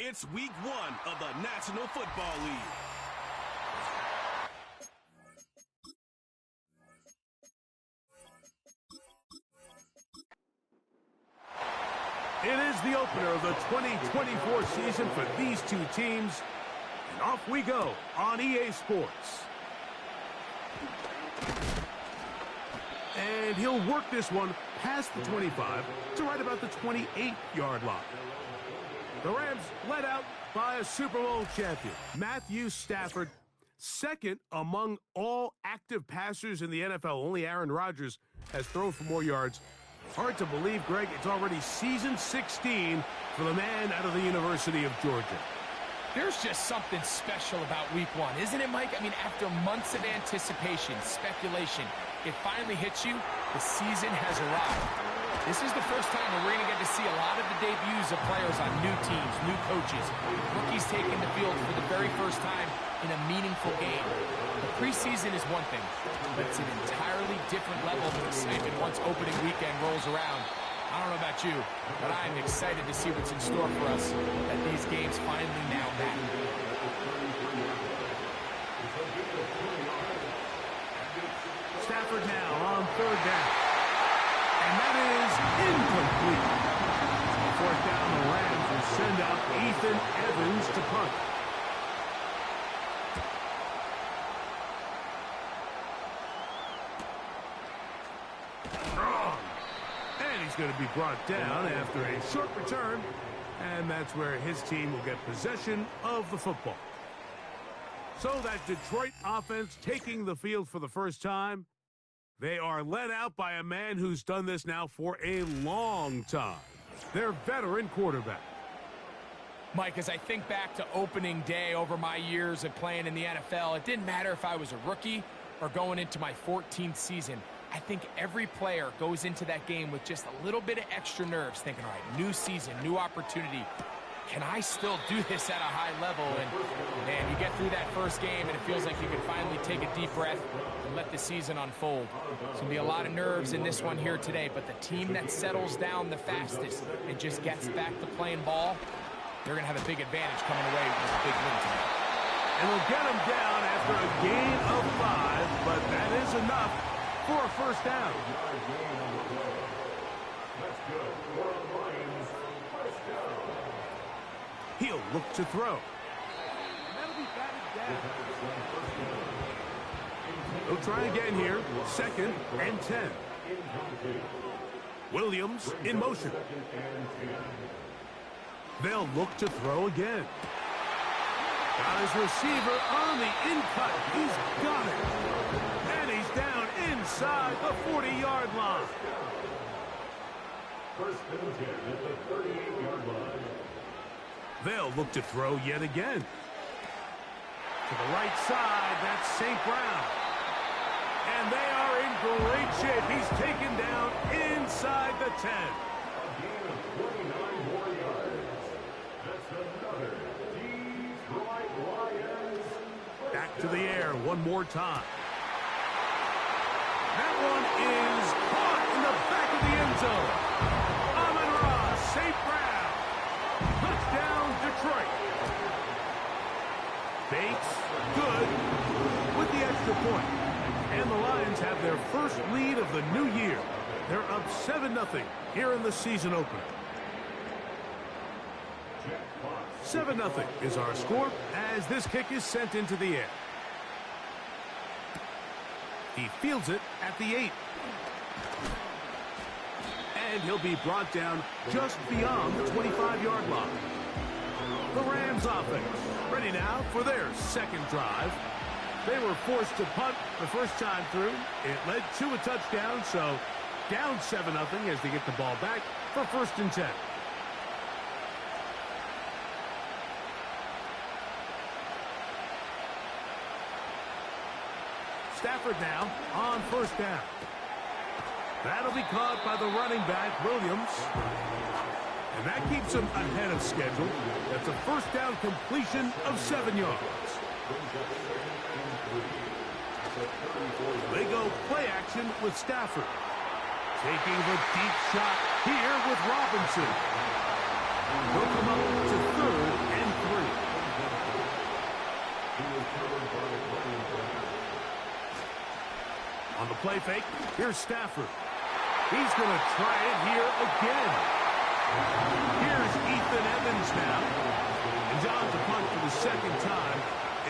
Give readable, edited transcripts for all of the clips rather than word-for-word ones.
It's week 1 of the National Football League. It is the opener of the 2024 season for these two teams. And off we go on EA Sports. And he'll work this one past the 25 to right about the 28-yard line. The Rams led out by a Super Bowl champion, Matthew Stafford, second among all active passers in the NFL. Only Aaron Rodgers has thrown for more yards. Hard to believe, Greg, it's already season 16 for the man out of the University of Georgia. There's just something special about week 1, isn't it, Mike? I mean, after months of anticipation, speculation, it finally hits you. The season has arrived. This is the first time we're going to get to see a lot of the debuts of players on new teams, new coaches, rookies taking the field for the very first time in a meaningful game. The preseason is one thing, but it's an entirely different level of excitement once opening weekend rolls around. I don't know about you, but I'm excited to see what's in store for us that these games finally now matter. Stafford now on third down. And that is incomplete. On fourth down, the Rams will send out Ethan Evans to punt. And he's going to be brought down after a short return. And that's where his team will get possession of the football. So that Detroit offense taking the field for the first time. They are led out by a man who's done this now for a long time. Their veteran quarterback. Mike, as I think back to opening day over my years of playing in the NFL, it didn't matter if I was a rookie or going into my 14th season. I think every player goes into that game with just a little bit of extra nerves, thinking, all right, new season, new opportunity. Can I still do this at a high level? And, man, you get through that first game, and it feels like you can finally take a deep breath and let the season unfold. There's going to be a lot of nerves in this one here today, but the team that settles down the fastest and just gets back to playing ball, they're going to have a big advantage coming away with a big win tonight. And they'll get them down after a gain of 5, but that is enough for a first down. He'll look to throw. They'll try again here. 2nd and 10. Williams in motion. They'll look to throw again. Got his receiver on the in-cut. He's got it. And he's down inside the 40-yard line. First and 10 at the 38-yard line. They'll look to throw yet again. To the right side, that's St. Brown. And they are in great shape. He's taken down inside the 10. A gain of 29 more yards. That's another Detroit Lions. Back to the air one more time. That one is caught in the back of the end zone. Amon-Ra, St. Brown. Touchdown, Detroit. Bates, good, with the extra point. And the Lions have their first lead of the new year. They're up 7-0 here in the season opener. 7-0 is our score as this kick is sent into the air. He fields it at the 8. And he'll be brought down just beyond the 25-yard line. The Rams offense ready now for their second drive. They were forced to punt the first time through. It led to a touchdown, so down 7-0 as they get the ball back for 1st and 10. Stafford now on 1st down. That'll be caught by the running back, Williams. And that keeps him ahead of schedule. That's a 1st down completion of 7 yards. They go play action with Stafford. Taking the deep shot here with Robinson. He'll come up to 3rd play fake. Here's Stafford. He's going to try it here again. Here's Ethan Evans now. And John's a punt for the second time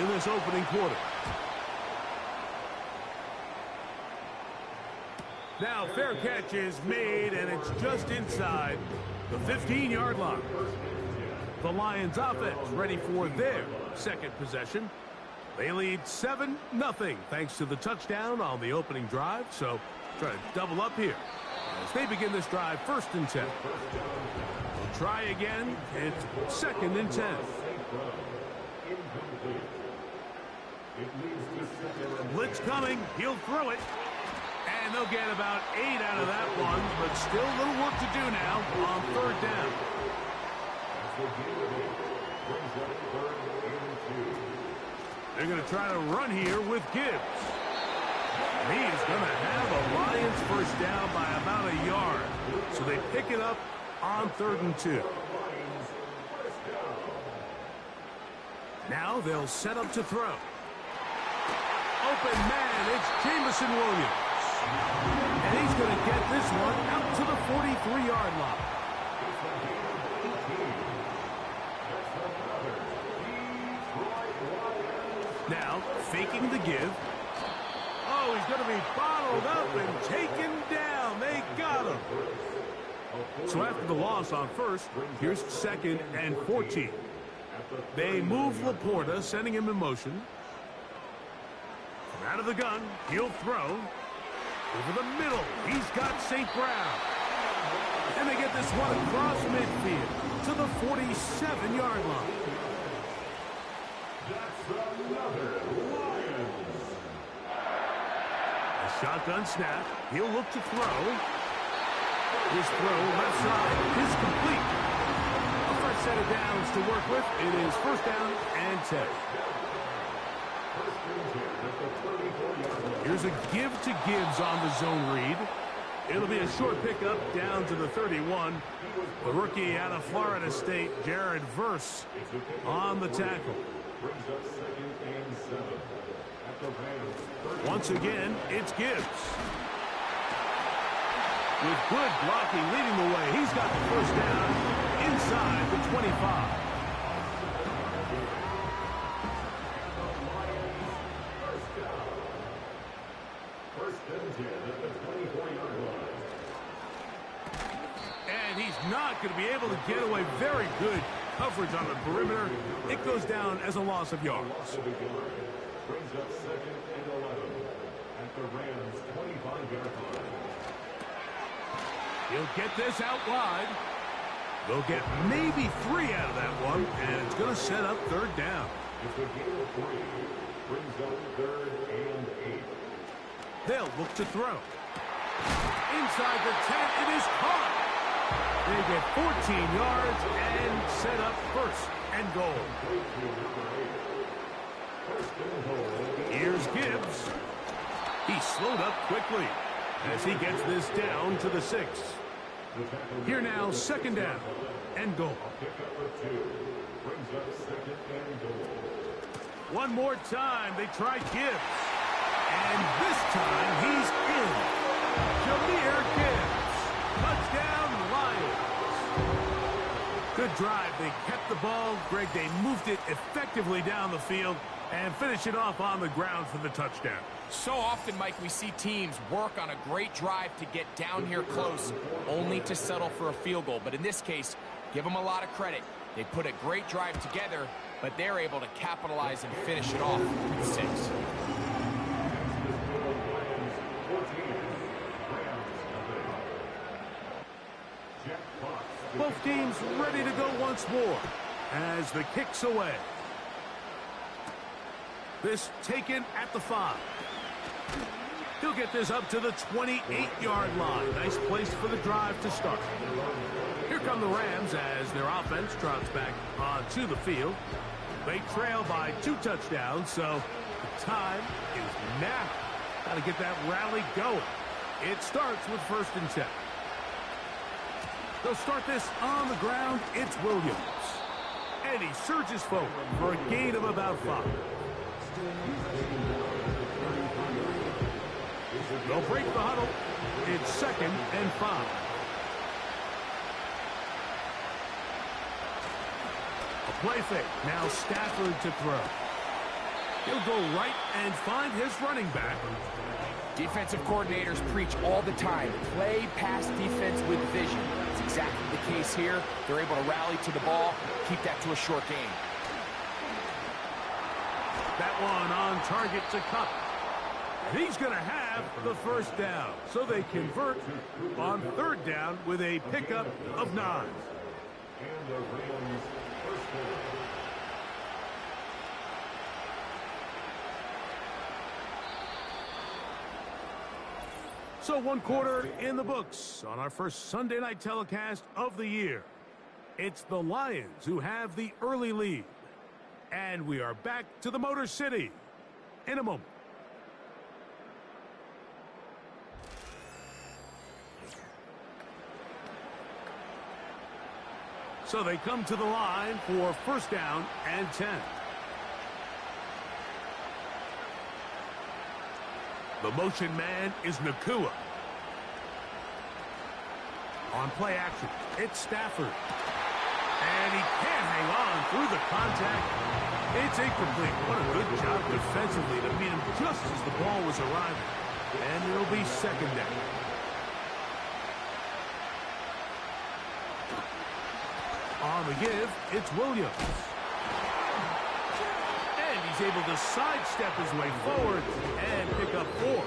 in this opening quarter. Now, fair catch is made, and it's just inside the 15-yard line. The Lions offense ready for their second possession. They lead 7-0 thanks to the touchdown on the opening drive. So try to double up here as they begin this drive 1st and 10. They'll try again. It's 2nd and 10. Blitz coming. He'll throw it. And they'll get about 8 out of that one, but still a little work to do now on 3rd down. They're going to try to run here with Gibbs. And he is going to have a Lions first down by about a yard. So they pick it up on 3rd and 2. Now they'll set up to throw. Open man, it's Jameson Williams. And he's going to get this one out to the 43-yard line. Now, faking the give. Oh, he's going to be bottled up and taken down. They got him. So after the loss on 1st, here's 2nd and 14. They move Laporta, sending him in motion. From out of the gun, he'll throw. Over the middle, he's got St. Brown. And they get this one across midfield to the 47-yard line. A shotgun snap. He'll look to throw. His throw left side is complete. A fresh set of downs to work with. It is 1st down and 10. Here's a give to Gibbs on the zone read. It'll be a short pickup down to the 31. The rookie out of Florida State, Jared Verse, on the tackle. Once again, it's Gibbs. With good blocking leading the way, he's got the first down inside the 25. And he's not going to be able to get away. Very good coverage on the perimeter. It goes down as a loss of yards. Brings up 2nd and 11 at the Rams' 25-yard line. He'll get this out wide. They'll get maybe 3 out of that one, and it's going to set up 3rd down. It's a gain of 3. Brings up 3rd and 8. They'll look to throw. Inside the 10, it is caught. They get 14 yards and set up 1st and goal. Here's Gibbs. He slowed up quickly as he gets this down to the 6. Here now, 2nd down and goal. One more time, they try Gibbs. And this time, he's in. Jahmyr Gibbs. Touchdown, Lions. Good drive. They kept the ball. Greg, they moved it effectively down the field and finish it off on the ground for the touchdown. So often, Mike, we see teams work on a great drive to get down here close, only to settle for a field goal. But in this case, give them a lot of credit. They put a great drive together, but they're able to capitalize and finish it off with 6. Both teams ready to go once more as the kick's away. This taken at the 5. He'll get this up to the 28-yard line. Nice place for the drive to start. Here come the Rams as their offense trots back onto the field. They trail by 2 touchdowns, so the time is now. Got to get that rally going. It starts with 1st and 10. They'll start this on the ground. It's Williams. And he surges forward for a gain of about 5. They'll break the huddle. It's 2nd and 5. A play fake. Now Stafford to throw. He'll go right and find his running back. Defensive coordinators preach all the time, play pass defense with vision. It's exactly the case here. They're able to rally to the ball, keep that to a short game. That one on target to Kupp. And he's going to have the first down. So they convert on 3rd down with a pickup of 9. So 1 quarter in the books on our first Sunday night telecast of the year. It's the Lions who have the early lead. And we are back to the Motor City in a moment. So they come to the line for 1st down and 10. The motion man is Nacua. On play action, it's Stafford. And he can't hang on through the contact. It's incomplete. What a good job defensively to beat him just as the ball was arriving. And it'll be 2nd down. On the give, it's Williams. And he's able to sidestep his way forward and pick up 4.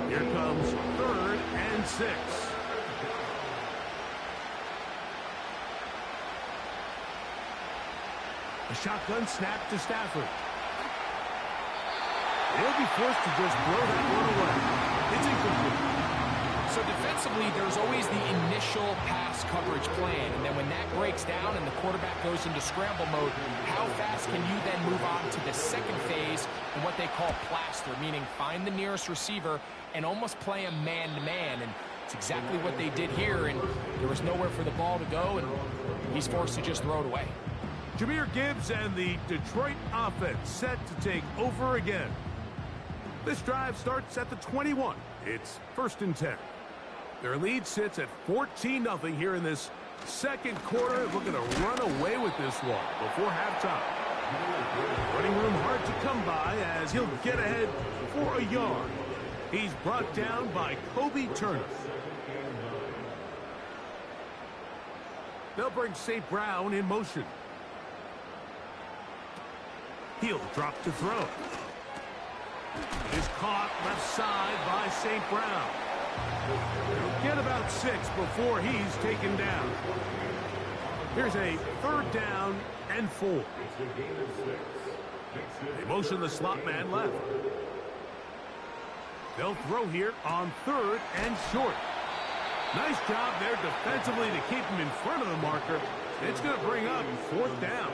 Here comes 3rd and 6. A shotgun snap to Stafford. He'll be forced to just throw that one away. It's incomplete. So defensively, there's always the initial pass coverage plan, and then when that breaks down and the quarterback goes into scramble mode, how fast can you then move on to the 2nd phase and what they call plaster, meaning find the nearest receiver and almost play him man-to-man, and it's exactly what they did here, and there was nowhere for the ball to go, and he's forced to just throw it away. Jahmyr Gibbs and the Detroit offense set to take over again. This drive starts at the 21. It's 1st and 10. Their lead sits at 14-0 here in this 2nd quarter. Looking to run away with this one before halftime. Running room hard to come by as he'll get ahead for a yard. He's brought down by Kobe Turner. They'll bring St. Brown in motion. He'll drop to throw. It is caught left side by St. Brown. He'll get about 6 before he's taken down. Here's a 3rd down and 4. They motion the slot man left. They'll throw here on 3rd and short. Nice job there defensively to keep him in front of the marker. It's going to bring up 4th down.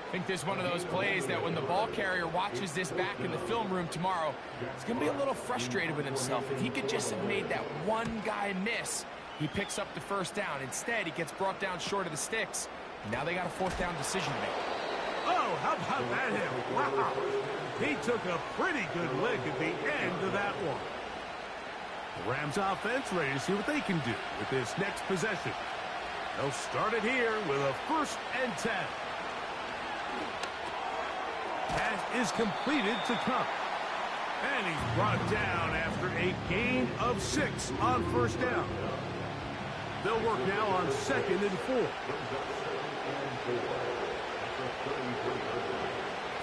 I think this is one of those plays that when the ball carrier watches this back in the film room tomorrow, he's going to be a little frustrated with himself. If he could just have made that one guy miss, he picks up the 1st down. Instead, he gets brought down short of the sticks. Now they got a 4th down decision to make. Oh, how about that hit? Wow. He took a pretty good lick at the end of that one. The Rams offense ready to see what they can do with this next possession. They'll start it here with a 1st and 10. Pass is completed to Kupp. And he's brought down after a gain of 6 on 1st down. They'll work now on 2nd and 4.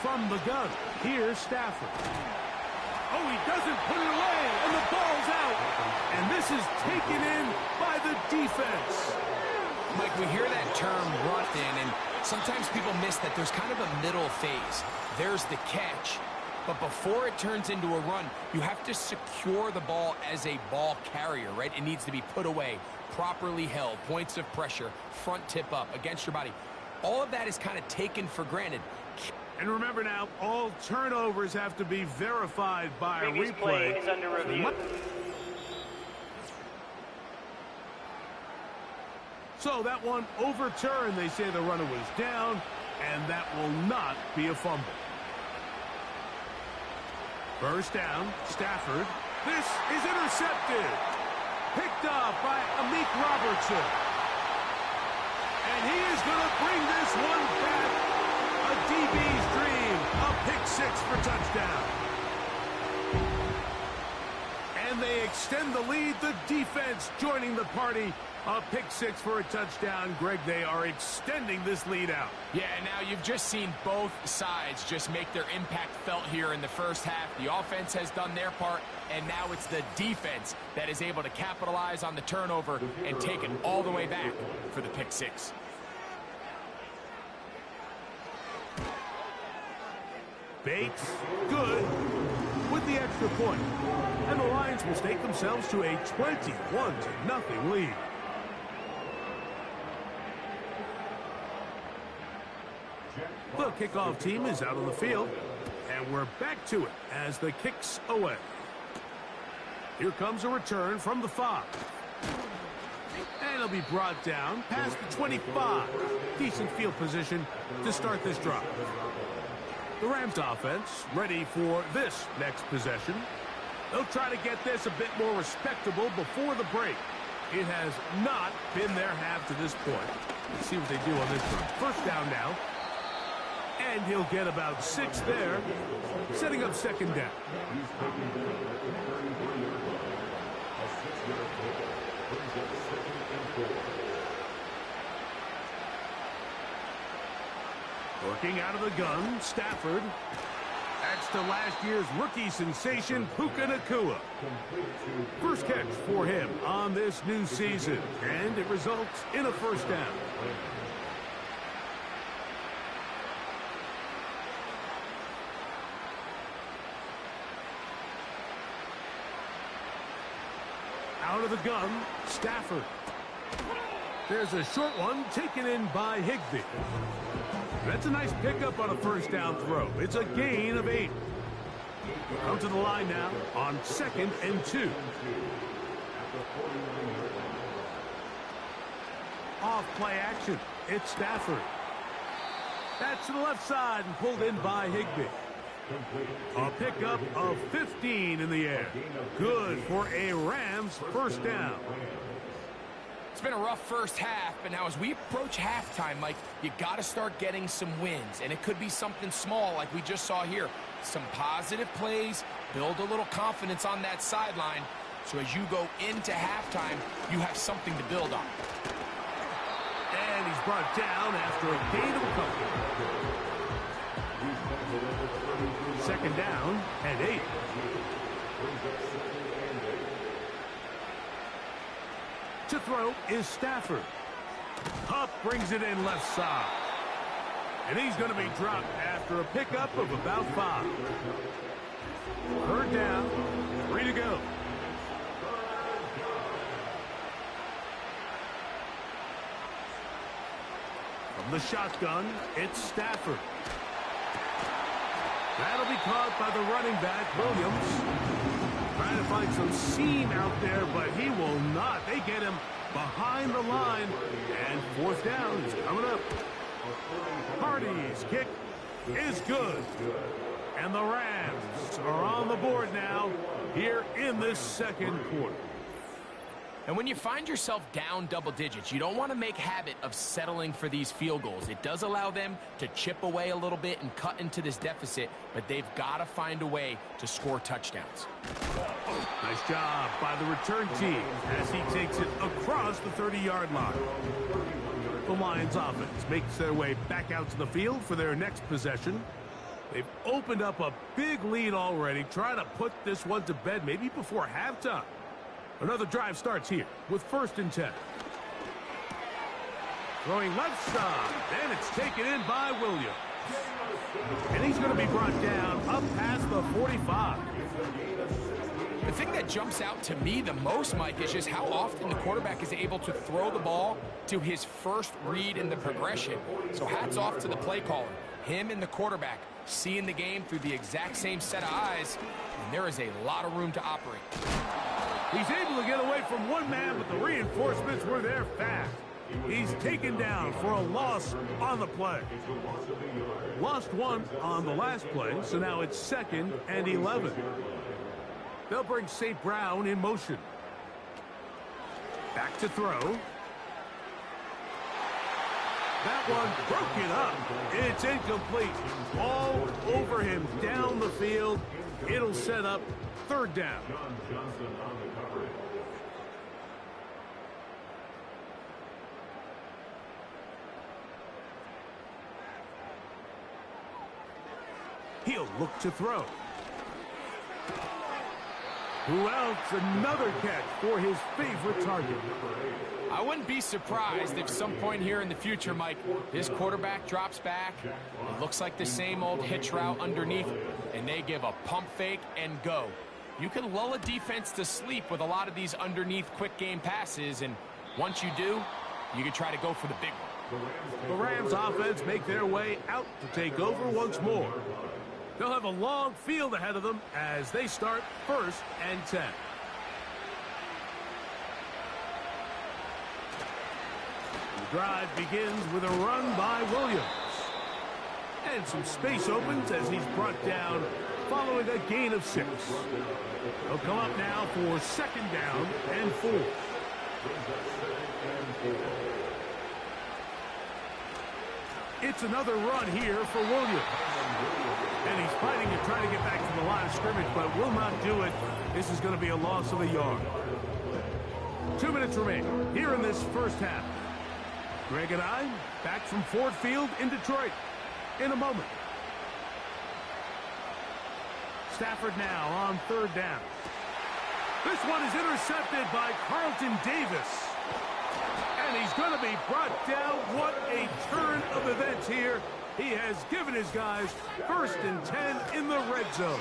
From the gun, here's Stafford. Oh, he doesn't put it away, and the ball's out. And this is taken in by the defense. Mike, we hear that term run in, and sometimes people miss that there's kind of a middle phase. There's the catch, but before it turns into a run, you have to secure the ball as a ball carrier, right? It needs to be put away, properly held, points of pressure, front tip up against your body. All of that is kind of taken for granted. And remember now, all turnovers have to be verified by a replay. Play is under review. So that one overturned. They say the runner was down, and that will not be a fumble. First down, Stafford. This is intercepted. Picked up by Amik Robertson. And he is going to bring this one back. A DB's dream. A pick six for touchdown. And they extend the lead. The defense joining the party. A pick six for a touchdown. Greg, they are extending this lead out. Yeah, now you've just seen both sides just make their impact felt here in the first half. The offense has done their part, and now it's the defense that is able to capitalize on the turnover and take it all the way back for the pick six. Bates, good, with the extra point. And the Lions will stake themselves to a 21-0 lead. The kickoff team is out on the field, and we're back to it as the kick's away. Here comes a return from the 5. And it'll be brought down past the 25. Decent field position to start this drive. The Rams offense ready for this next possession. They'll try to get this a bit more respectable before the break. It has not been their half to this point. Let's see what they do on this one. First down now. And he'll get about 6 there, setting up second down. Working out of the gun, Stafford. That's to last year's rookie sensation, Puka Nacua. First catch for him on this new season, and it results in a first down. Out of the gun, Stafford. There's a short one taken in by Higbee. That's a nice pickup on a first down throw. It's a gain of 8. Come to the line now on 2nd and 2. Off play action. It's Stafford. That's to the left side and pulled in by Higbee. A pickup of 15 in the air. Good for a Rams first down. It's been a rough first half, but now as we approach halftime, Mike, you got to start getting some wins. And it could be something small like we just saw here. Some positive plays, build a little confidence on that sideline. So as you go into halftime, you have something to build on. And he's brought down after a gain of a couple. Second down and 8. To throw is Stafford. Hupp brings it in left side. And he's going to be dropped after a pickup of about 5. Third down, 3 to go. From the shotgun, it's Stafford. That'll be caught by the running back, Williams. Trying to find some seam out there, but he will not. They get him behind the line. And fourth down is coming up. Hardy's kick is good. And the Rams are on the board now here in this second quarter. And when you find yourself down double digits, you don't want to make habit of settling for these field goals. It does allow them to chip away a little bit and cut into this deficit, but they've got to find a way to score touchdowns. Nice job by the return team as he takes it across the 30-yard line. The Lions offense makes their way back out to the field for their next possession. They've opened up a big lead already, trying to put this one to bed maybe before halftime. Another drive starts here with 1st and 10. Throwing left side, and it's taken in by Williams. And he's going to be brought down up past the 45. The thing that jumps out to me the most, Mike, is just how often the quarterback is able to throw the ball to his first read in the progression. So hats off to the play caller. Him and the quarterback seeing the game through the exact same set of eyes, and there is a lot of room to operate. He's able to get away from one man, but the reinforcements were there fast. He's taken down for a loss on the play. Lost one on the last play, so now it's 2nd and 11. They'll bring St. Brown in motion. Back to throw. That one broken up. It's incomplete. All over him down the field. It'll set up 3rd down. He'll look to throw. Who else? Another catch for his favorite target. I wouldn't be surprised if some point here in the future, Mike, this quarterback drops back. It looks like the same old hitch route underneath, and they give a pump fake and go. You can lull a defense to sleep with a lot of these underneath quick game passes, and once you do, you can try to go for the big one. The Rams offense make their way out to take over once more. They'll have a long field ahead of them as they start 1st and 10. The drive begins with a run by Williams. And some space opens as he's brought down following a gain of 6. They'll come up now for 2nd down and 4. It's another run here for Williams. And he's fighting to try to get back to the line of scrimmage, but will not do it. This is going to be a loss of a yard. 2 minutes remain here in this first half. Greg and I back from Ford Field in Detroit in a moment. Stafford now on 3rd down. This one is intercepted by Carlton Davis. And he's going to be brought down. What a turn of events here. He has given his guys 1st and 10 in the red zone.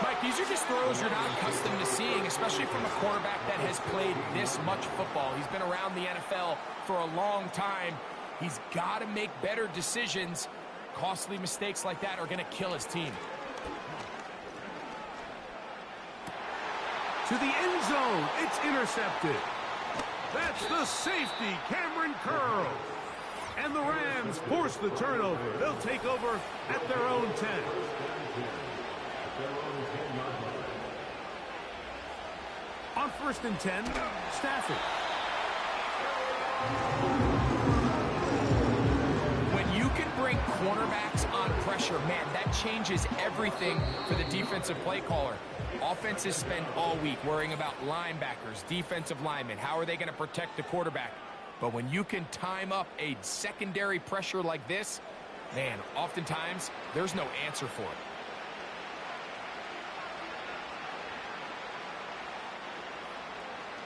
Mike, these are just throws you're not accustomed to seeing, especially from a quarterback that has played this much football. He's been around the NFL for a long time. He's got to make better decisions. Costly mistakes like that are going to kill his team. To the end zone. It's intercepted. That's the safety, Cameron Curl. And the Rams force the turnover. They'll take over at their own 10. On 1st and 10, Stafford. When you can bring cornerbacks on pressure, man, that changes everything for the defensive play caller. Offenses spend all week worrying about linebackers, defensive linemen. How are they going to protect the quarterback? But when you can time up a secondary pressure like this, man, oftentimes there's no answer for it.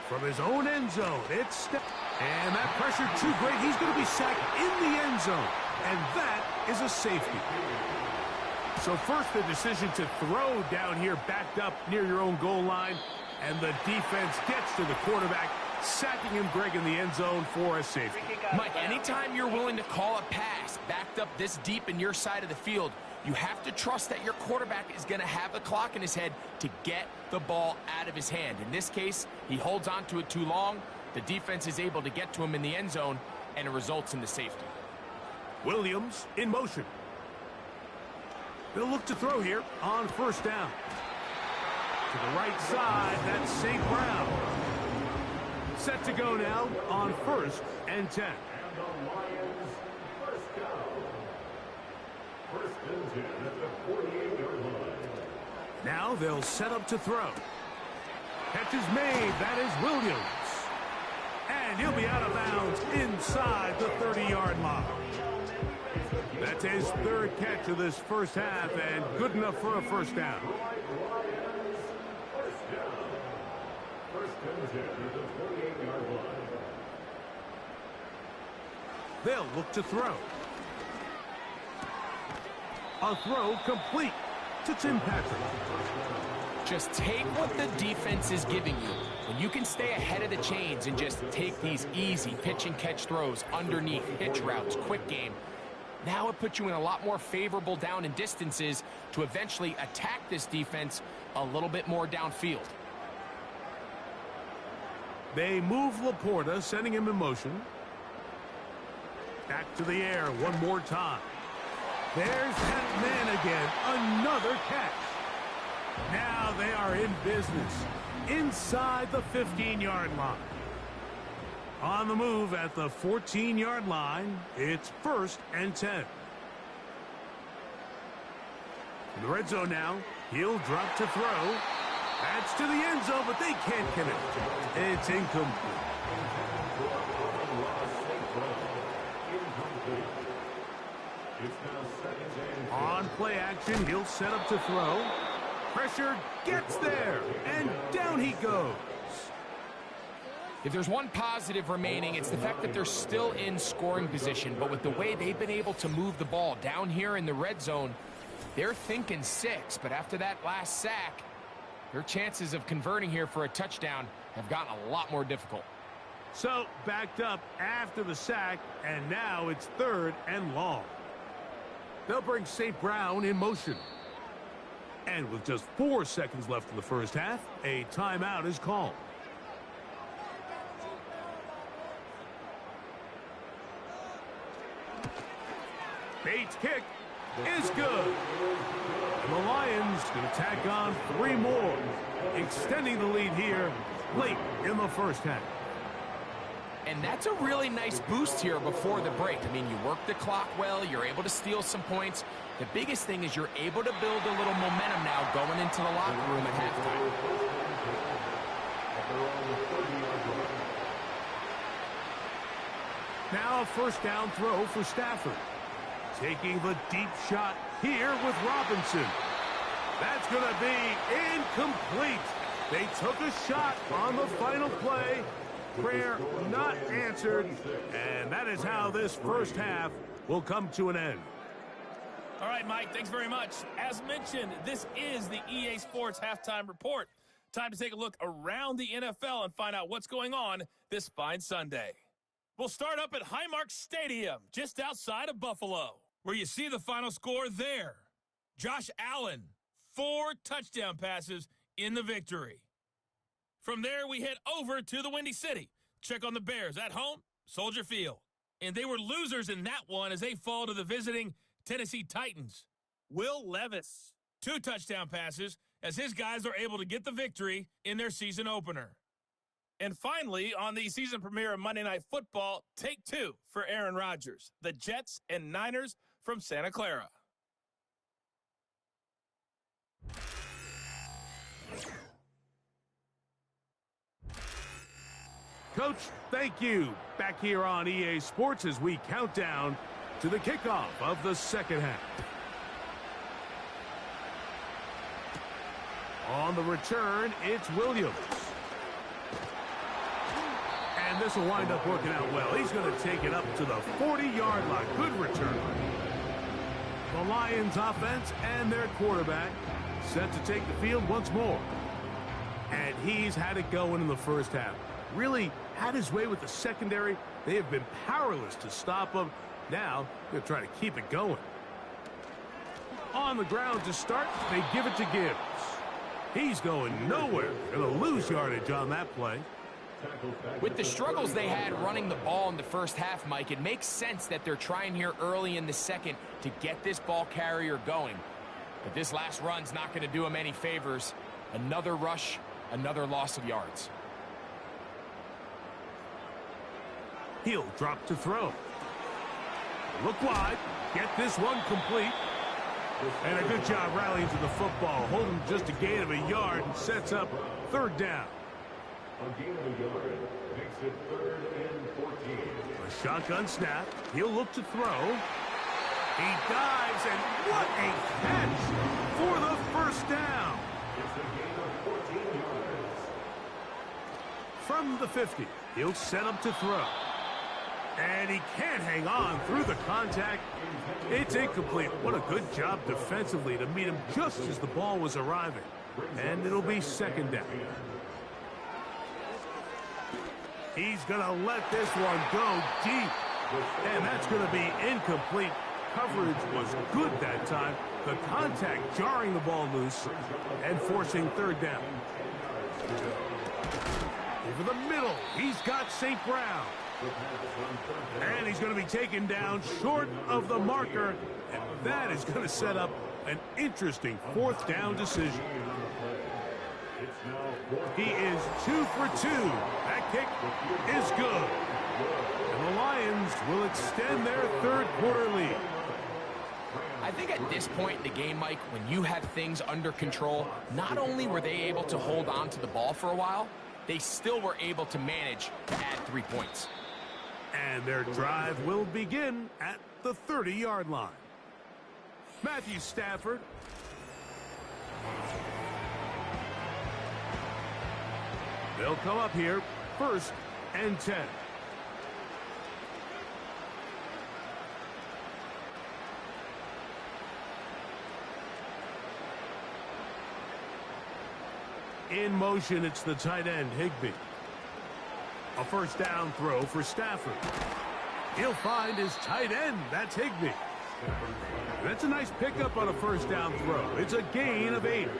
From his own end zone, it's... And that pressure too great. He's going to be sacked in the end zone. And that is a safety. So first the decision to throw down here backed up near your own goal line. And the defense gets to the quarterback, sacking him, Greg, in the end zone for a safety. Mike, anytime you're willing to call a pass backed up this deep in your side of the field, you have to trust that your quarterback is going to have the clock in his head to get the ball out of his hand. In this case, he holds on to it too long. The defense is able to get to him in the end zone, and it results in the safety. Williams in motion. They'll look to throw here on 1st down. To the right side, that's St. Brown. Set to go now on 1st and 10. Now they'll set up to throw. Catch is made. That is Williams. And he'll be out of bounds inside the 30-yard line. That's his 3rd catch of this first half, and good enough for a 1st down. They'll look to throw. A throw complete to Tim Patrick. Just take what the defense is giving you. When you can stay ahead of the chains and just take these easy pitch and catch throws underneath, hitch routes, quick game, now it puts you in a lot more favorable down and distances to eventually attack this defense a little bit more downfield. They move Laporta, sending him in motion. Back to the air one more time. There's that man again. Another catch. Now they are in business inside the 15-yard line. On the move at the 14-yard line, it's 1st and 10. In the red zone now, he'll drop to throw. That's to the end zone, but they can't connect. It's incomplete. On play action, he'll set up to throw. Pressure gets there, and down he goes. If there's one positive remaining, it's the fact that they're still in scoring position. But with the way they've been able to move the ball down here in the red zone, they're thinking 6. But after that last sack, their chances of converting here for a touchdown have gotten a lot more difficult. So backed up after the sack, and now it's 3rd and long. They'll bring St. Brown in motion. And with just 4 seconds left in the first half, a timeout is called. Bates' kick is good. And the Lions going to tack on 3 more, extending the lead here late in the first half. And that's a really nice boost here before the break. I mean, you work the clock well, you're able to steal some points. The biggest thing is you're able to build a little momentum now going into the locker room at halftime. Now a 1st down throw for Stafford. Taking the deep shot here with Robinson. That's going to be incomplete. They took a shot on the final play. Prayer not answered. And that is how this first half will come to an end. All right, Mike, thanks very much. As mentioned, this is the EA Sports Halftime Report. Time to take a look around the NFL and find out what's going on this fine Sunday. We'll start up at Highmark Stadium, just outside of Buffalo, where you see the final score there. Josh Allen, 4 touchdown passes in the victory. From there, we head over to the Windy City. Check on the Bears at home, Soldier Field. And they were losers in that one as they fall to the visiting Tennessee Titans. Will Levis, 2 touchdown passes as his guys are able to get the victory in their season opener. And finally, on the season premiere of Monday Night Football, take 2 for Aaron Rodgers, the Jets and Niners from Santa Clara. Coach, thank you. Back here on EA Sports as we count down to the kickoff of the second half. On the return, it's Williams. And this will wind up working out well. He's going to take it up to the 40-yard line. Good return. The Lions offense and their quarterback set to take the field once more. And he's had it going in the first half. Really had his way with the secondary. They have been powerless to stop him. Now they're trying to keep it going. On the ground to start, they give it to Gibbs. He's going nowhere. Going to lose yardage on that play. With the struggles they had running the ball in the first half, Mike, it makes sense that they're trying here early in the second to get this ball carrier going. But this last run's not going to do him any favors. Another rush, another loss of yards. He'll drop to throw. Look wide. Get this one complete. And a good job rallying to the football. Holding just a gain of a yard and sets up 3rd down. A gain of a yard makes it 3rd and 14. A shotgun snap. He'll look to throw. He dives, and what a catch for the 1st down. It's a gain of 14 yards. From the 50, he'll set up to throw. And he can't hang on through the contact. It's incomplete. What a good job defensively to meet him just as the ball was arriving. And it'll be 2nd down. He's going to let this one go deep. And that's going to be incomplete. Coverage was good that time. The contact jarring the ball loose and forcing 3rd down. Over the middle, he's got St. Brown. And he's going to be taken down short of the marker. And that is going to set up an interesting fourth down decision. He is 2 for 2. That kick is good. And the Lions will extend their third quarter lead. I think at this point in the game, Mike, when you have things under control, not only were they able to hold on to the ball for a while, they still were able to manage to add 3 points. And their drive will begin at the 30-yard line. Matthew Stafford. They'll come up here, 1st and 10. In motion, it's the tight end, Higbee. A first down throw for Stafford. He'll find his tight end. That's Higbee. That's a nice pickup on a first down throw. It's a gain of 8. It's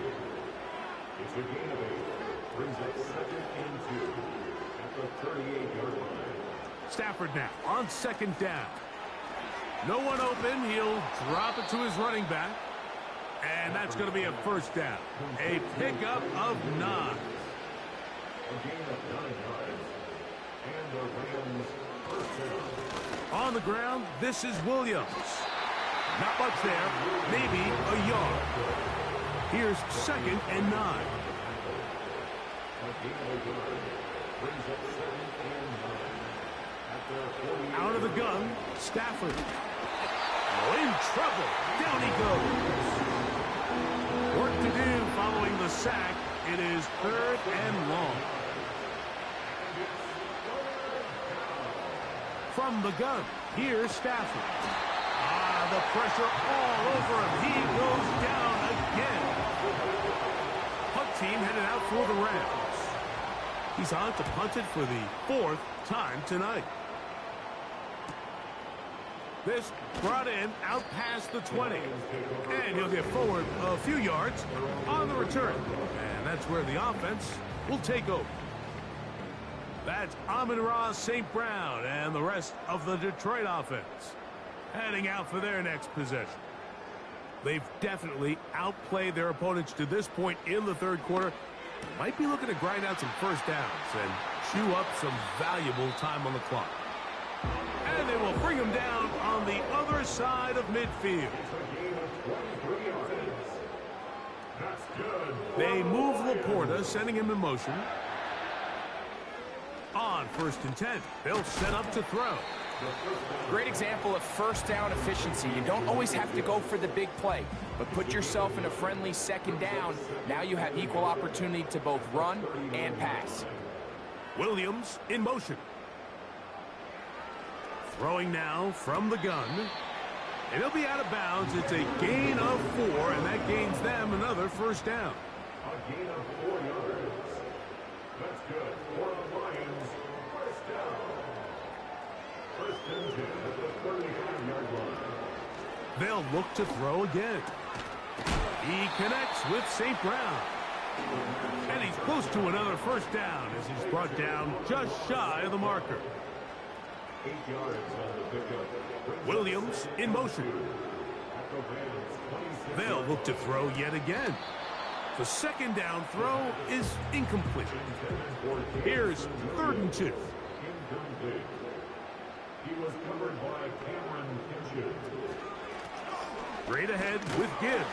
a gain of 8. Brings up 2nd and 2 at the 38-yard line. Stafford now on 2nd down. No one open. He'll drop it to his running back. And that's going to be a first down. A pickup of 9. A gain of 9 yards. And the Rams first down. On the ground, this is Williams. Not much there. Maybe a yard. Here's 2nd and 9. A gain of a yard. Brings up 2nd and 9 at the 48. Out of the gun, Stafford. Oh, in trouble. Down he goes. Work to do following the sack. It is 3rd and long. From the gun, here's Stafford. The pressure all over him. He goes down again. Punt team headed out for the Rams. He's on to punt it for the 4th time tonight. This brought in out past the 20. And he'll get forward a few yards on the return. And that's where the offense will take over. That's Amon-Ra St. Brown and the rest of the Detroit offense heading out for their next possession. They've definitely outplayed their opponents to this point in the third quarter. Might be looking to grind out some first downs and chew up some valuable time on the clock. And they will bring him down on the other side of midfield. They move Laporta, sending him in motion. On 1st and 10, they'll set up to throw. Great example of first down efficiency. You don't always have to go for the big play, but put yourself in a friendly 2nd down. Now you have equal opportunity to both run and pass. Williams in motion. Throwing now from the gun. And he'll be out of bounds. It's a gain of 4, and that gains them another first down. A gain of 4 yards. That's good for the Lions. First down. 1st and 10 at the 35-yard line. They'll look to throw again. He connects with St. Brown. And he's close to another first down as he's brought down just shy of the marker. 8 yards on the pickup. Williams in motion. They'll look to throw yet again. The 2nd down throw is incomplete. Here's 3rd and 2. Incomplete. He was covered by Cameron Kinchett. Straight ahead with Gibbs.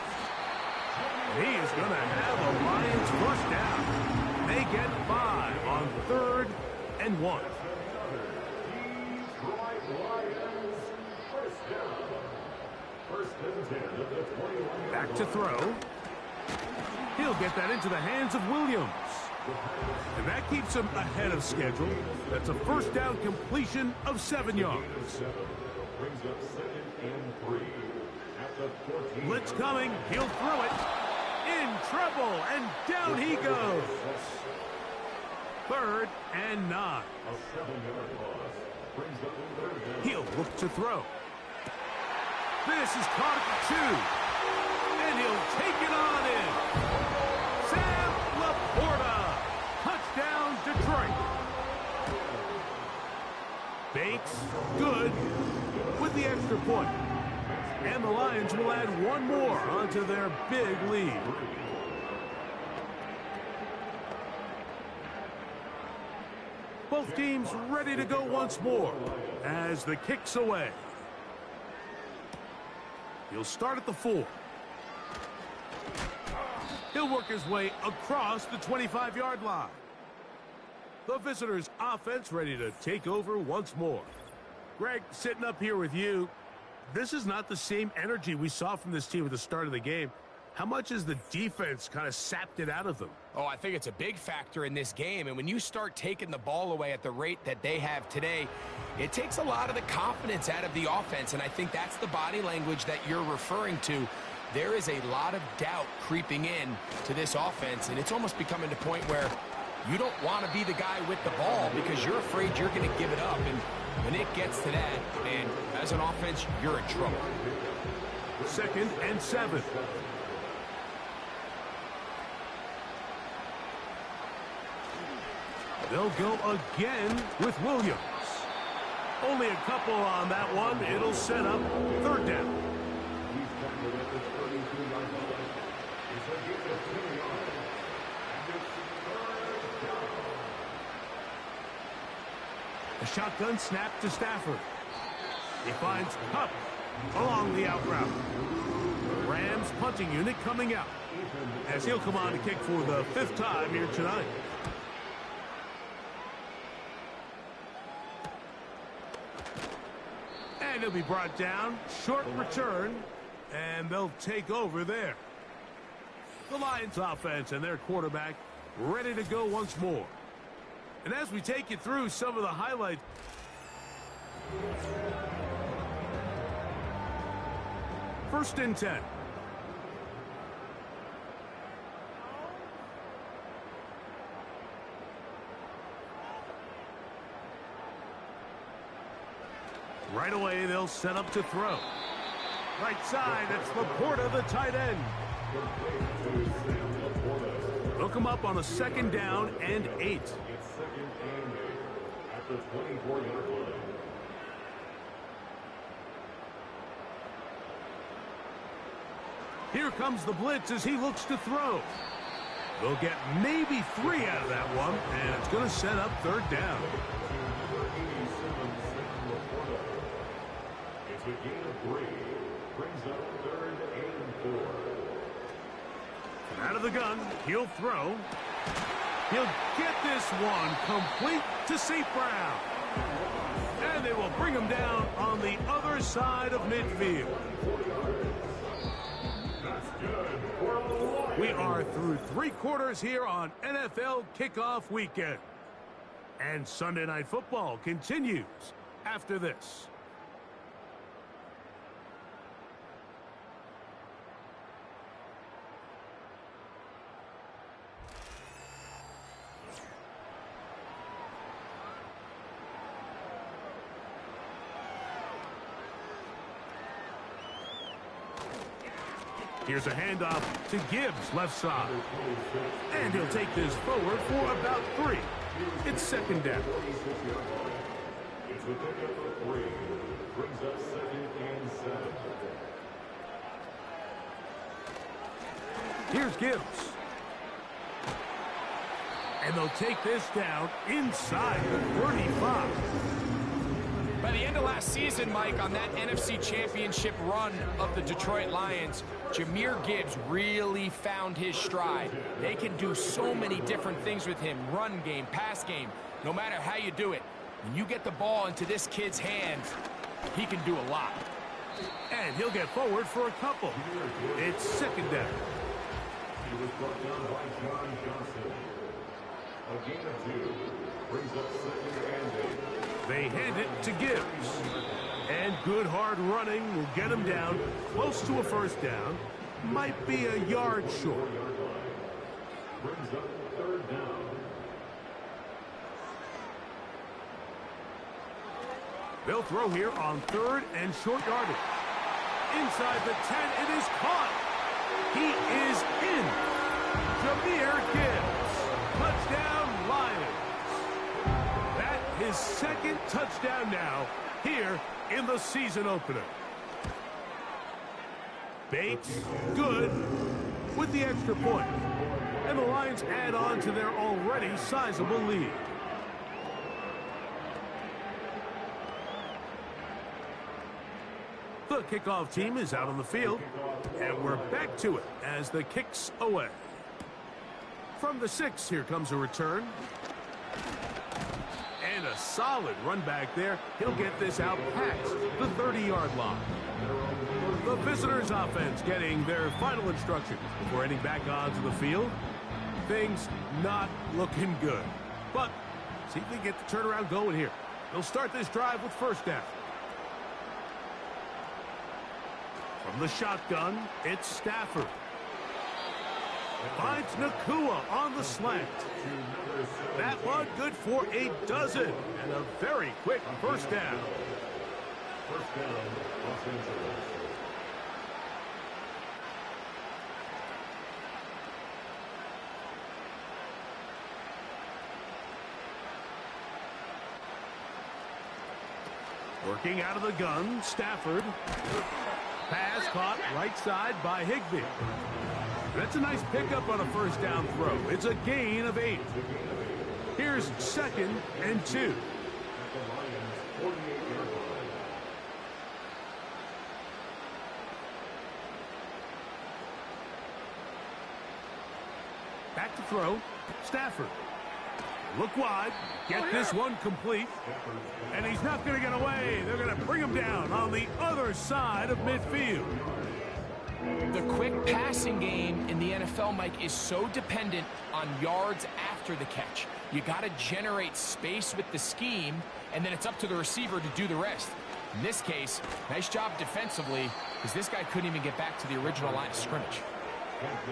He is going to have a Lions first down. They get 5 on 3rd and 1. Back to throw. He'll get that into the hands of Williams. And that keeps him ahead of schedule. That's a first down completion of 7 yards. Brings up 2nd and 3 at the 14. Blitz coming. He'll throw it. In trouble. And down he goes. 3rd and 9. A 7-yard loss. Brings up 3rd down. He'll look to throw. This is caught at the 2. And he'll take it on in. Sam Laporta. Touchdown, Detroit. fakes. Good with the extra point. And the Lions will add one more onto their big lead. Both teams ready to go once more as the kick's away. He'll start at the 4. He'll work his way across the 25-yard line. The visitors' offense ready to take over once more. Greg, sitting up here with you, this is not the same energy we saw from this team at the start of the game. How much has the defense kind of sapped it out of them? Oh, I think it's a big factor in this game. And when you start taking the ball away at the rate that they have today, it takes a lot of the confidence out of the offense. And I think that's the body language that you're referring to. There is a lot of doubt creeping in to this offense. And it's almost becoming to the point where you don't want to be the guy with the ball because you're afraid you're going to give it up. And when it gets to that, man, as an offense, you're in trouble. 2nd and 7. They'll go again with Williams. Only a couple on that one. It'll set up 3rd down. A shotgun snap to Stafford. He finds Kupp along the out route. Rams punting unit coming out as he'll come on to kick for the 5th time here tonight. And he'll be brought down. Short return. And they'll take over there. The Lions offense and their quarterback ready to go once more. And as we take you through some of the highlights. First and 10. Right away, they'll set up to throw. Right side, it's Laporta, the tight end. They'll come up on a 2nd down and 8. It's 2nd and 8 at the 24-yard line. Here comes the blitz as he looks to throw. They'll get maybe 3 out of that one, and it's going to set up 3rd down. It's a gain of 3. Brings up 3rd and 4. Out of the gun, he'll throw. He'll get this one complete to St. Brown. And they will bring him down on the other side of midfield. We are through 3 quarters here on NFL Kickoff Weekend. And Sunday Night Football continues after this. Here's a handoff to Gibbs, left side. And he'll take this forward for about 3. It's 2nd down. It's a pickup of 3. Brings up 2nd and 7. Here's Gibbs. And they'll take this down inside the 35. By the end of last season, Mike, on that NFC Championship run of the Detroit Lions, Jahmyr Gibbs really found his stride. They can do so many different things with him, run game, pass game, no matter how you do it. When you get the ball into this kid's hands, he can do a lot. And he'll get forward for a couple. It's 2nd down. He was brought down by John Johnson. A gain of 2. Brings up 2nd and 8. They hand it to Gibbs. And good hard running will get him down close to a 1st down. Might be a yard short. Brings up 3rd down. They'll throw here on 3rd and short yardage. Inside the 10, it is caught. He is in. Jahmyr Gibbs. Touchdown, Lions. That his second touchdown now here in the season opener. Bates, good, with the extra point. And the Lions add on to their already sizable lead. The kickoff team is out on the field, and we're back to it as the kick's away. From the 6, here comes a return. And a solid run back there. He'll get this out past the 30-yard line. The visitors' offense getting their final instructions before heading back onto the field. Things not looking good. But see if they get the turnaround going here. They'll start this drive with first down. From the shotgun, it's Stafford. Finds Nacua on the slant. That one good for a dozen. And a very quick first down. First down, Los Angeles. Working out of the gun, Stafford. Pass caught right side by Higbee. That's a nice pickup on a first down throw. It's a gain of 8. Here's 2nd and 2. Back to throw. Stafford. Look wide. Get this one complete. And he's not going to get away. They're going to bring him down on the other side of midfield. The quick passing game in the NFL, Mike, is so dependent on yards after the catch. You got to generate space with the scheme, and then it's up to the receiver to do the rest. In this case, nice job defensively, because this guy couldn't even get back to the original line of scrimmage.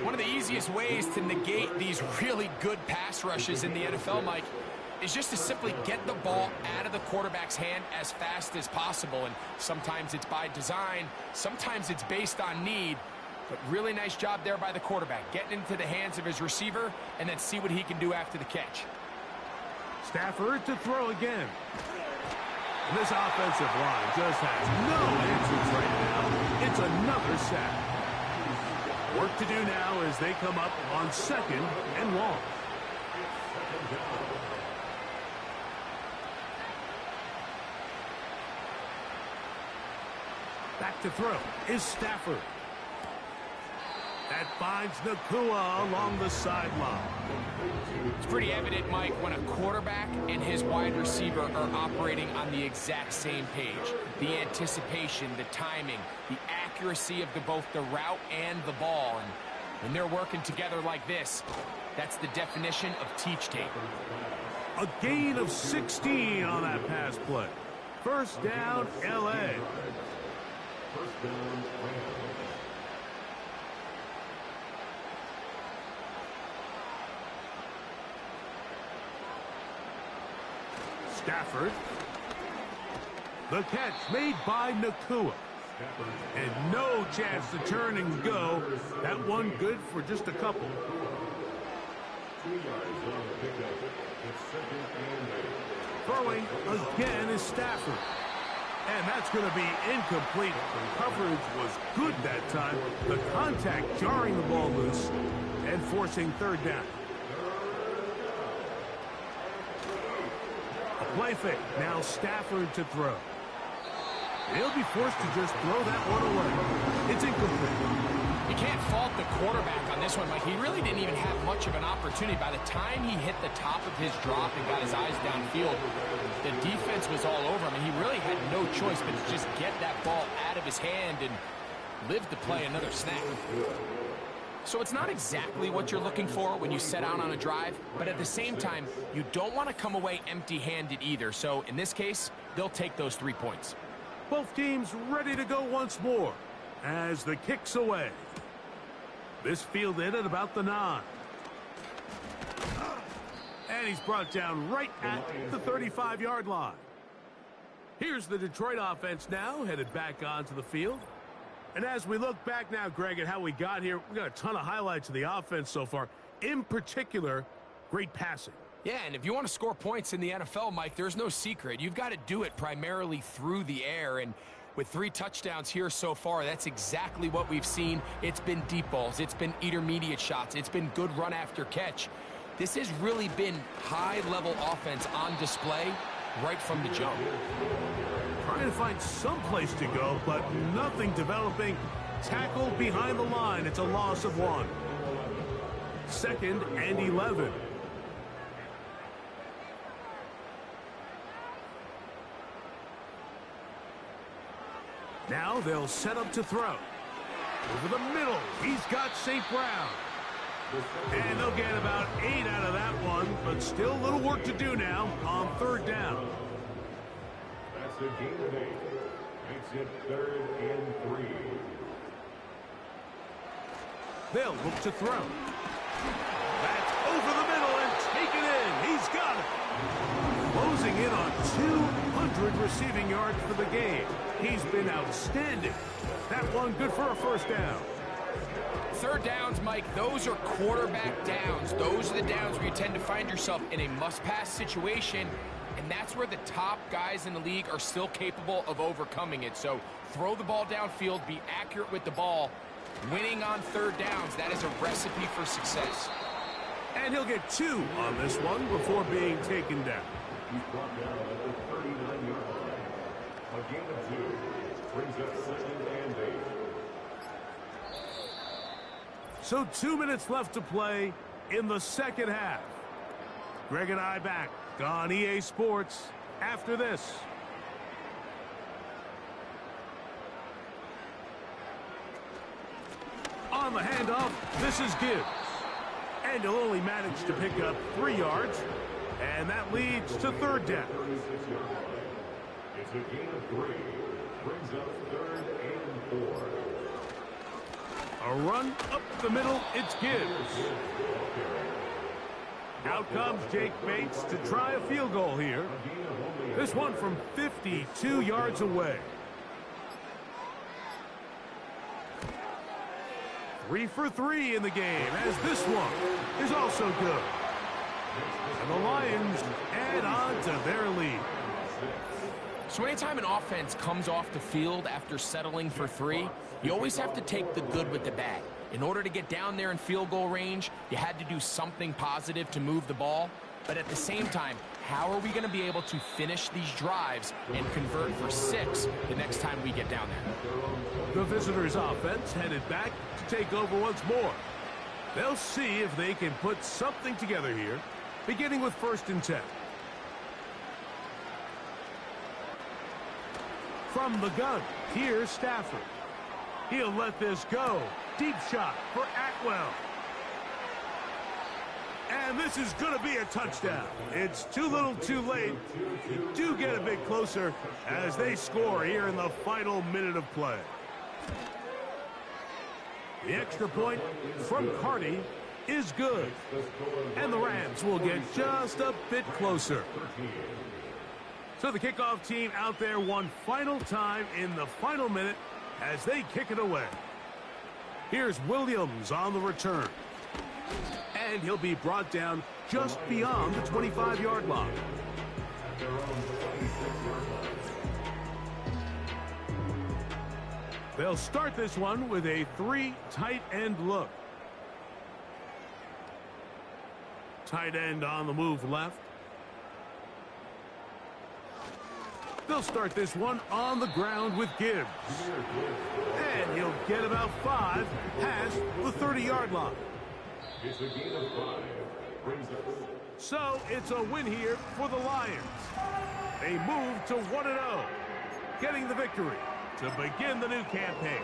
One of the easiest ways to negate these really good pass rushes in the NFL, Mike, is just to simply get the ball out of the quarterback's hand as fast as possible. And sometimes it's by design, sometimes it's based on need. But really nice job there by the quarterback, getting into the hands of his receiver and then see what he can do after the catch. Stafford to throw again. And this offensive line just has no answers right now. It's another sack. Work to do now as they come up on 2nd and long. Back to throw is Stafford. That finds Nacua along the sideline. It's pretty evident, Mike, when a quarterback and his wide receiver are operating on the exact same page. The anticipation, the timing, the accuracy of both the route and the ball. And when they're working together like this, that's the definition of teach tape. A gain of 16 on that pass play. First down, L.A. First down, Stafford. The catch made by Nacua. And no chance to turn and go. That one good for just a couple. 2 yards on the pickup. It's 2nd and 8. Throwing again is Stafford. And that's going to be incomplete. Coverage was good that time. The contact jarring the ball loose and forcing third down. A play fake. Now Stafford to throw. He'll be forced to just throw that one away. It's incomplete. You can't fault the quarterback on this one, Mike. He really didn't even have much of an opportunity. By the time he hit the top of his drop and got his eyes downfield, the defense was all over him, and he really had no choice but to just get that ball out of his hand and live to play another snap. So it's not exactly what you're looking for when you set out on a drive, but at the same time, you don't want to come away empty-handed either. So in this case, they'll take those 3 points. Both teams ready to go once more as the kick's away. This fielded at about the 9. And he's brought down right at the 35-yard line. Here's the Detroit offense now, headed back onto the field. And as we look back now, Greg, at how we got here, we got a ton of highlights of the offense so far. In particular, great passing. Yeah, and if you want to score points in the NFL, Mike, there's no secret. You've got to do it primarily through the air, and with 3 touchdowns here so far, that's exactly what we've seen. It's been deep balls, it's been intermediate shots, it's been good run after catch. This has really been high-level offense on display right from the jump. Trying to find some place to go, but nothing developing. Tackled behind the line. It's a loss of 1. 2nd and 11. Now they'll set up to throw. Over the middle, he's got St. Brown. And they'll get about 8 out of that one, but still a little work to do now on 3rd down. That's a gain of 8. Makes it 3rd and 3. They'll look to throw. That's over the middle and taken in. He's got it. Closing in on 200 receiving yards for the game. He's been outstanding. That one good for a 1st down. 3rd downs, Mike, those are quarterback downs. Those are the downs where you tend to find yourself in a must-pass situation, and that's where the top guys in the league are still capable of overcoming it. So throw the ball downfield, be accurate with the ball. Winning on 3rd downs, that is a recipe for success. And he'll get 2 on this one before being taken down. He's brought down at the 39-yard line. A gain of 2 brings up 2nd and 8. So 2 minutes left to play in the 2nd half. Greg and I back on EA Sports after this. On the handoff, this is Gibbs. And he'll only manage to pick up 3 yards. And that leads to 3rd down. 36-yard line. It's a gain of 3. Brings up 3rd and 4. A run up the middle, it's Gibbs. Out comes Jake Bates to try a field goal here. This one from 52 yards away. 3 for 3 in the game, as this one is also good. And the Lions add on to their lead. So anytime an offense comes off the field after settling for 3, you always have to take the good with the bad. In order to get down there in field goal range, you had to do something positive to move the ball. But at the same time, how are we going to be able to finish these drives and convert for 6 the next time we get down there? The visitors' offense headed back to take over once more. They'll see if they can put something together here, beginning with 1st and 10. From the gun, here's Stafford. He'll let this go. Deep shot for Atwell. And this is going to be a touchdown. It's too little too late. You do get a bit closer as they score here in the final minute of play. The extra point from Carty is good. And the Rams will get just a bit closer. So the kickoff team out there one final time in the final minute as they kick it away. Here's Williams on the return. And he'll be brought down just beyond the 25-yard line. They'll start this one with a 3 tight end look. Tight end on the move left. They'll start this one on the ground with Gibbs. And he'll get about 5 past the 30-yard line. It's a gain of 5. Brings us. So it's a win here for the Lions. They move to 1-0, getting the victory to begin the new campaign.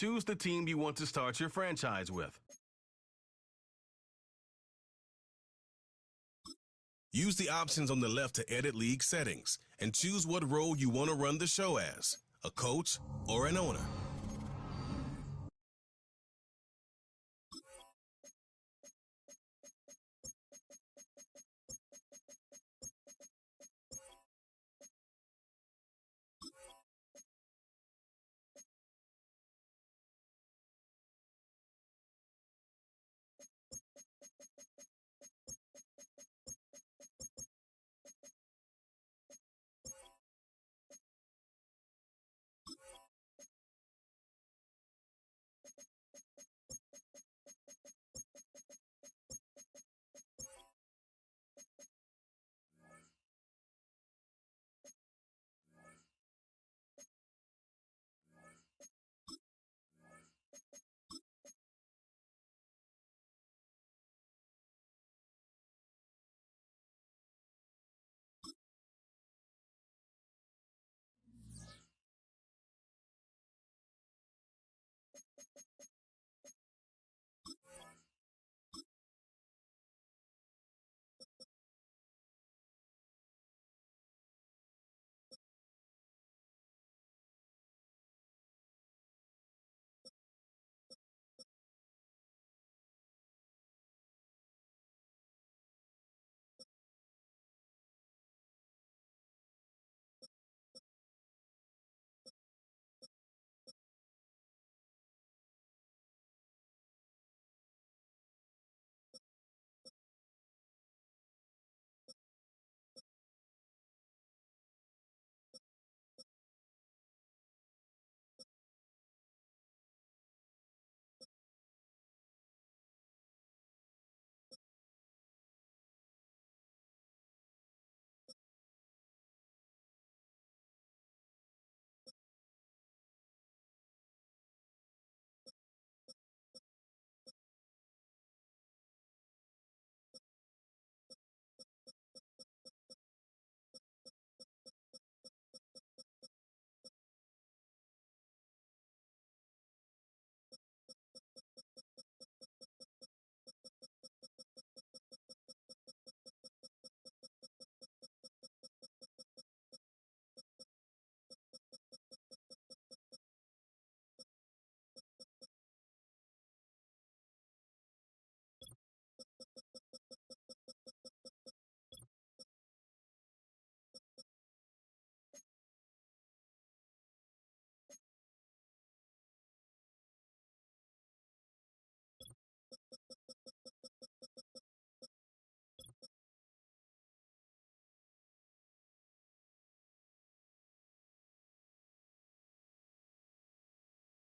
choose the team you want to start your franchise with. Use the options on the left to edit league settings and choose what role you want to run the show as, a coach or an owner.